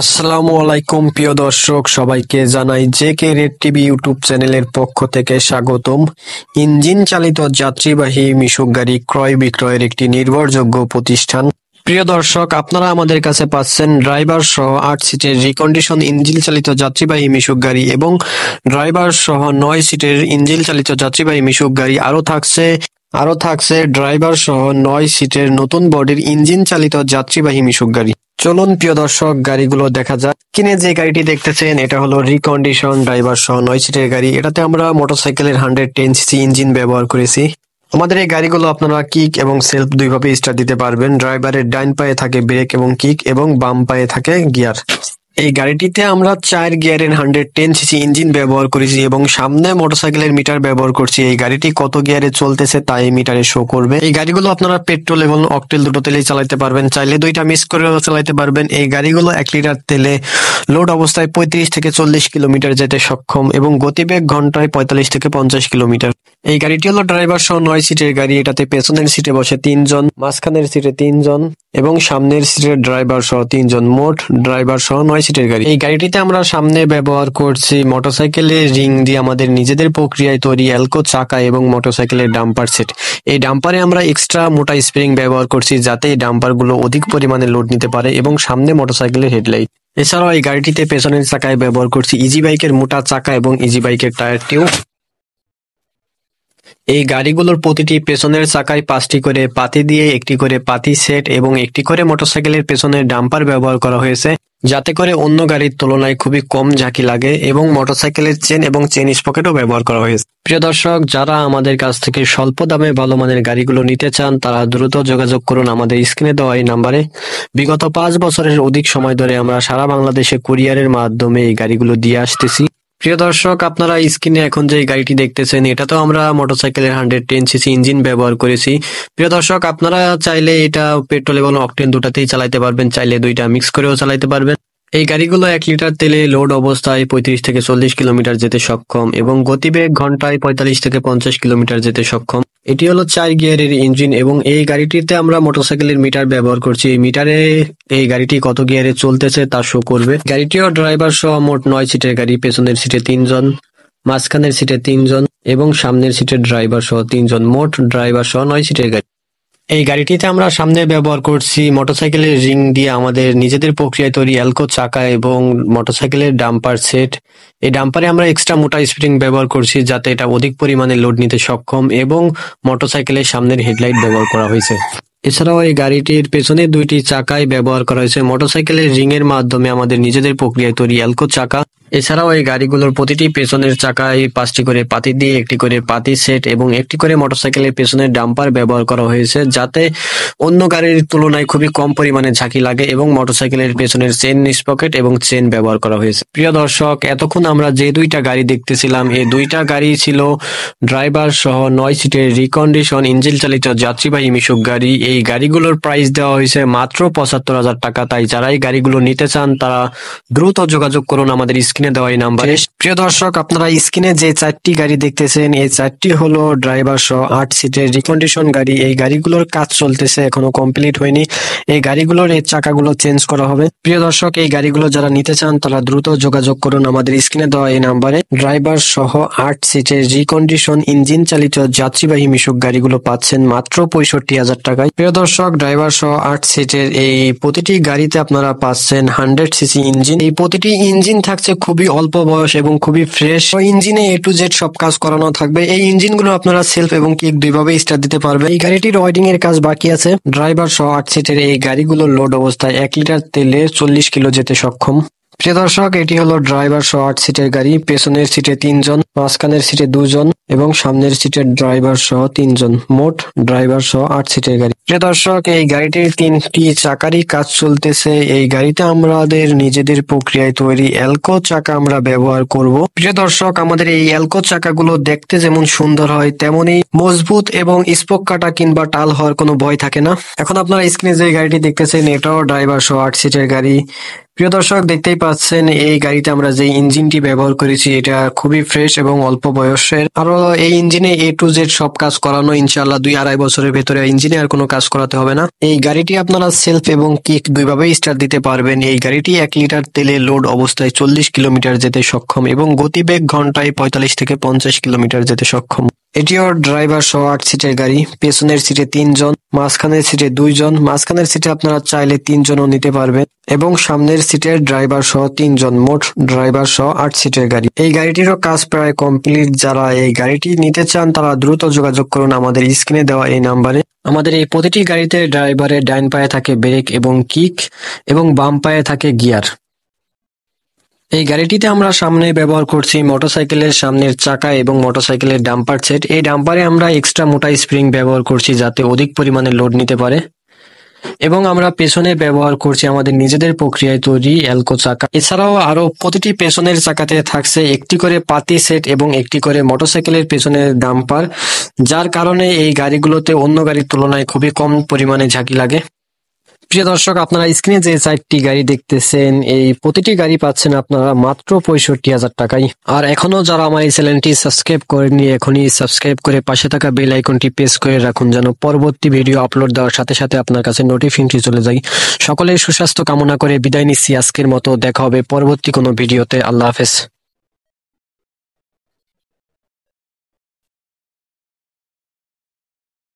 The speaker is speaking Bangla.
আসসালামু আলাইকুম প্রিয় দর্শক, সবাইকে জানাই জেকে রেড টিভি ইউটিউব চ্যানেলের পক্ষ থেকে স্বাগতম। ইঞ্জিন চালিত যাত্রীবাহী মিশুক গাড়ি ক্রয় বিক্রয়ের একটি নির্ভরযোগ্য প্রতিষ্ঠান। প্রিয় দর্শক, আপনারা আমাদের কাছে পাচ্ছেন ড্রাইভার সহ 8 সিটের রিকন্ডিশন ইঞ্জিন চালিত যাত্রীবাহী মিশুক গাড়ি এবং ড্রাইভার সহ 9 সিটের ইঞ্জিন চালিত যাত্রীবাহী মিশুক গাড়ি। আরো থাকছে ড্রাইভার সহ 9 সিটের নতুন বডির ইঞ্জিন চালিত যাত্রীবাহী মিশুক গাড়ি। চলুন প্রিয় দর্শক, গাড়িগুলো দেখা যাক। কিনে যে গাড়িটি দেখতেছেন এটা হলো রিকন্ডিশন ড্রাইভার সহ 9 সিটের গাড়ি। এটাতে আমরা মোটরসাইকেলের 110 সিসি ইঞ্জিন ব্যবহার করেছি। আমাদের এই গাড়িগুলো আপনারা কিক এবং সেলফ দুইভাবে স্টার্ট দিতে পারবেন। ড্রাইভারের ডাইন পায়ে থাকে ব্রেক এবং কিক এবং বাম পায়ে থাকে গিয়ার। এই গাড়িটিতে আমরা 4 গিয়ারের 110 সিসি ইঞ্জিন ব্যবহার করেছি এবং সামনে মোটরসাইকেলের মিটার ব্যবহার করছি। এই গাড়িটি কত গিয়ারে চলতেছে তা এই মিটারে শো করবে। এই গাড়িগুলো আপনারা পেট্রোল এবং অকটেল দুটো তেলেই চালাতে পারবেন, চাইলে দুইটা মিক্স করেও চালাতে পারবেন। এই গাড়িগুলো 1 লিটার তেলে লোড অবস্থায় 35 থেকে 40 কিলোমিটার যেতে সক্ষম এবং গতিবেগ ঘন্টায় 45 থেকে 50 কিলোমিটার। এই গাড়িটি হলো ড্রাইভার সহ 9 সিটের গাড়ি। এটাতে পেছনের সিটে বসে 3 জন, মাঝখানের সিটে 3 জন এবং সামনের সিটে ড্রাইভার সহ 3 জন, মোট ড্রাইভার সহ 9 সিটের গাড়ি। এই গাড়িটিতে আমরা সামনে ব্যবহার করছি মোটরসাইকেলের রিং দিয়ে আমাদের নিজেদের প্রক্রিয়ায় তৈরি এলকো চাকা এবং মোটরসাইকেলের ডাম্পার সেট। এই ডাম্পারে আমরা এক্সট্রা মোটা স্প্রিং ব্যবহার করছি যাতে এই ডাম্পার গুলো অধিক পরিমাণে লোড নিতে পারে এবং সামনে মোটরসাইকেলের হেডলাইট। এছাড়াও এই গাড়িটিতে পেছনের চাকায় ব্যবহার করছি ইজি বাইকের মোটা চাকা এবং ইজি বাইকের টায়ার টিউব। এই গাড়িগুলোর প্রতিটি পেছনের চাকায় 5টি করে পাতি দিয়ে একটি করে পাতি সেট এবং একটি করে মোটরসাইকেলের পেছনের ডাম্পার ব্যবহার করা হয়েছে যাতে করে অন্য গাড়ির তুলনায় খুবই কম ঝাঁকি লাগে এবং মোটরসাইকেলের চেন এবং চেন স্পকেটও ব্যবহার করা হয়েছে। প্রিয় দর্শক, যারা আমাদের কাছ থেকে স্বল্প দামে ভালো মানের গাড়িগুলো নিতে চান তারা দ্রুত যোগাযোগ করুন আমাদের স্ক্রিনে দেওয়া এই নাম্বারে। বিগত 5 বছরের অধিক সময় ধরে আমরা সারা বাংলাদেশে কুরিয়ারের মাধ্যমে এই গাড়িগুলো দিয়ে আসতেছি। প্রিয় দর্শক, আপনারা স্ক্রিনে এখন যে গাড়িটি দেখতেছেন এটাতেও আমরা মোটরসাইকেলের 110 সিসি ইঞ্জিন ব্যবহার করেছি। প্রিয় দর্শক, আপনারা চাইলে এটা পেট্রোল এবং অকটেন দুটাতেই চালাতে পারবেন, চাইলে দুইটা মিক্স করেও চালাতে পারবেন। এই গাড়িগুলো 1 লিটার তেলে লোড অবস্থায় 35 থেকে 40 কিলোমিটার যেতে সক্ষম এবং গতিবেগ ঘন্টায় 45 থেকে 50 কিলোমিটার যেতে সক্ষম। এটি হলো 4 গিয়ারের ইঞ্জিন এবং এই গাড়িটিতে আমরা মোটরসাইকেলের মিটার ব্যবহার করছি। এই মিটারে এই গাড়িটি কত গিয়ারে চলতেছে তা শো করবে। গাড়িটিও ড্রাইভার সহ মোট 9 সিটের গাড়ি। পেছনের সিটে 3 জন, মাঝখানের সিটে 3 জন এবং সামনের সিটে ড্রাইভার সহ 3 জন, মোট ড্রাইভার সহ 9 সিটের গাড়ি। এই গাড়িটিতে আমরা সামনে ব্যবহার করছি মোটরসাইকেলের রিং দিয়ে আমাদের নিজেদের প্রক্রিয়ায় তৈরি এলকো চাকা এবং মোটরসাইকেলের ডাম্পার সেট। এই ডাম্পারে আমরা এক্সট্রা মোটা স্প্রিং ব্যবহার করছি যাতে এটা অধিক পরিমাণে লোড নিতে সক্ষম এবং মোটরসাইকেলের সামনের হেডলাইট ব্যবহার করা হয়েছে। এছাড়াও এই গাড়িটির পেছনে 2টি চাকায় ব্যবহার করা হয়েছে মোটরসাইকেলের রিং এর মাধ্যমে আমাদের নিজেদের প্রক্রিয়ায় তৈরি এলকো চাকা। এছাড়াও এই গাড়িগুলোর প্রতিটি পেছনের চাকায় 5টি করে পাতি দিয়ে একটি করে পাতি সেট এবং একটি করে মোটরসাইকেলের পেছনের ডাম্পার ব্যবহার করা হয়েছে যাতে অন্য গাড়ির তুলনায় খুবই কম পরিমাণে ঝাঁকি লাগে এবং মোটরসাইকেলের পেছনের চেন স্পকেট এবং চেন ব্যবহার করা হয়েছে। প্রিয় দর্শক, এতক্ষণ আমরা যে 2টা গাড়ি দেখতেছিলাম এই 2টা গাড়ি ছিল ড্রাইভার সহ 9 সিটের রিকন্ডিশন ইঞ্জিন চালিত যাত্রীবাহী মিশুক গাড়ি। এই গাড়িগুলোর প্রাইস দেওয়া হয়েছে মাত্র 75,000 টাকা। তাই যারা এই গাড়িগুলো নিতে চান তারা দ্রুত যোগাযোগ করুন আমাদের স্ক্রিনে দেওয়া এই নাম্বারে। প্রিয় দর্শক, আপনারা স্ক্রিনে যে 4টি গাড়ি দেখতেছেন এই 4টি হলো ড্রাইভার সহ 8 সিটের রিকন্ডিশন গাড়ি। এই গাড়িগুলোর কাজ চলতেছে, এখনো কমপ্লিট হয়নি। এই গাড়িগুলোর এই চাকাগুলো চেঞ্জ করা হবে। প্রিয় দর্শক, এই গাড়িগুলো যারা নিতে চান তারা দ্রুত যোগাযোগ করুন আমাদের স্ক্রিনে দেওয়া এই নাম্বারে। ড্রাইভার সহ 8 সিটের রিকন্ডিশন ইঞ্জিন চালিত যাত্রীবাহী মিশুক গাড়িগুলো পাচ্ছেন মাত্র 65,000 টাকায়। প্রিয় দর্শক, ড্রাইভার সহ 8 সিটের এই প্রতিটি গাড়িতে আপনারা পাচ্ছেন 100 সিসি ইঞ্জিন। এই প্রতিটি ইঞ্জিন থাকছে খুবই অল্প বয়স এবং খুবই ফ্রেশ। ইঞ্জিনে A to Z সব কাজ করানো থাকবে। এই ইঞ্জিনগুলো আপনারা সেলফ এবং কিক দুইভাবে স্টার্ট দিতে পারবেন। এই গাড়িটির ওয়ারিং এর কাজ বাকি আছে। ড্রাইভার সহ 8 সিটের এই গাড়িগুলোর লোড অবস্থায় 1 লিটার তেলে 40 কিলো যেতে সক্ষম। প্রিয় দর্শক, এটি হলো ড্রাইভার সহ 8 সিটের গাড়ি। পেছনের সিটে 3 জন, মাঝখানের সিটে 2 জন এবং সামনের সিটে ড্রাইভার সহ 3 জন, মোট ড্রাইভার সহ 8 সিটের গাড়ি। প্রিয় দর্শক, এই গাড়িটির 3টি চাকারই কাজ চলতেছে। এই গাড়িতে আমাদের নিজেদের প্রক্রিয়ায় তৈরি এলকো চাকা আমরা ব্যবহার করব। প্রিয় দর্শক, আমাদের এই এলকো চাকাগুলো দেখতে যেমন সুন্দর হয় তেমনি মজবুত এবং স্পোক কাটা কিংবা টাল হওয়ার কোনো ভয় থাকে না। এখন আপনারা স্ক্রিনে যে গাড়িটি দেখতেছেন এটাও ড্রাইভার সহ 8 সিটের গাড়ি। প্রিয় দর্শক, দেখতেই পাচ্ছেন এই গাড়িতে আমরা যে ইঞ্জিনটি ব্যবহার করেছি এটা খুবই ফ্রেশ এবং অল্প বয়সের। আরো এই ইঞ্জিনে A to Z সব কাজ করানো, ইনশাআল্লাহ 2-2.5 বছরের ভেতরে ইঞ্জিনে আর কোনো কাজ করাতে হবে না। এই গাড়িটি আপনারা সেলফ এবং কিক দুইভাবেই স্টার্ট দিতে পারবেন। এই গাড়িটি 1 লিটার তেলে লোড অবস্থায় 40 কিলোমিটার যেতে সক্ষম এবং গতিবেগ ঘন্টায় 45 থেকে 50 কিলোমিটার যেতে সক্ষম। এটিও ড্রাইভার সহ 8 সিটের গাড়ি। পেছনের সিটে 3 জন, মাঝখানের সিটে 2 জন। মাঝখানের সিটে আপনারা চাইলে 3 জনও নিতে পারবেন এবং সামনের সিটের ড্রাইভার সহ 3 জন, মোট ড্রাইভার সহ 8 সিটের গাড়ি। এই গাড়িটিরও কাজ প্রায় কমপ্লিট। যারা এই গাড়িটি নিতে চান তারা দ্রুত যোগাযোগ করুন আমাদের স্ক্রিনে দেওয়া এই নাম্বারে। আমাদের এই প্রতিটি গাড়িতে ড্রাইভারের ডাইন পায়ে থাকে ব্রেক এবং কিক এবং বাম পায়ে থাকে গিয়ার। এই গাড়িটিতে আমরা সামনে ব্যবহার করছি মোটরসাইকেলের সামনের চাকা এবং মোটরসাইকেলের ডাম্পার সেট। এই ডাম্পারে আমরা এক্সট্রা মোটা স্প্রিং ব্যবহার করছি যাতে অধিক পরিমাণে লোড নিতে পারে এবং আমরা পেছনে ব্যবহার করছি আমাদের নিজেদের প্রক্রিয়ায় তৈরি অ্যালকো চাকা। এছাড়াও আরো প্রতিটি পেছনের চাকাতে থাকছে একটি করে পাতি সেট এবং একটি করে মোটরসাইকেলের পেছনের ডাম্পার, যার কারণে এই গাড়িগুলোতে অন্য গাড়ির তুলনায় খুবই কম পরিমাণে ঝাঁকি লাগে। প্রিয় দর্শক, আপনারা স্ক্রিনে যে 4টি গাড়ি দেখতেছেন এই প্রতিটি গাড়ি পাচ্ছেন আপনারা মাত্র 65,000 টাকায়। আর এখনো যারা আমার এই চ্যানেলটি সাবস্ক্রাইব করেননি এখনই সাবস্ক্রাইব করে পাশে থাকা বেল আইকনটি প্রেস করে রাখুন যেন পরবর্তী ভিডিও আপলোড দেওয়ার সাথে সাথে আপনার কাছে নোটিফিকেশনটি চলে যায়। সকলের সুস্বাস্থ্য কামনা করে বিদায় নিচ্ছি আজকের মতো। দেখা হবে পরবর্তী কোনো ভিডিওতে। আল্লাহ হাফেজ।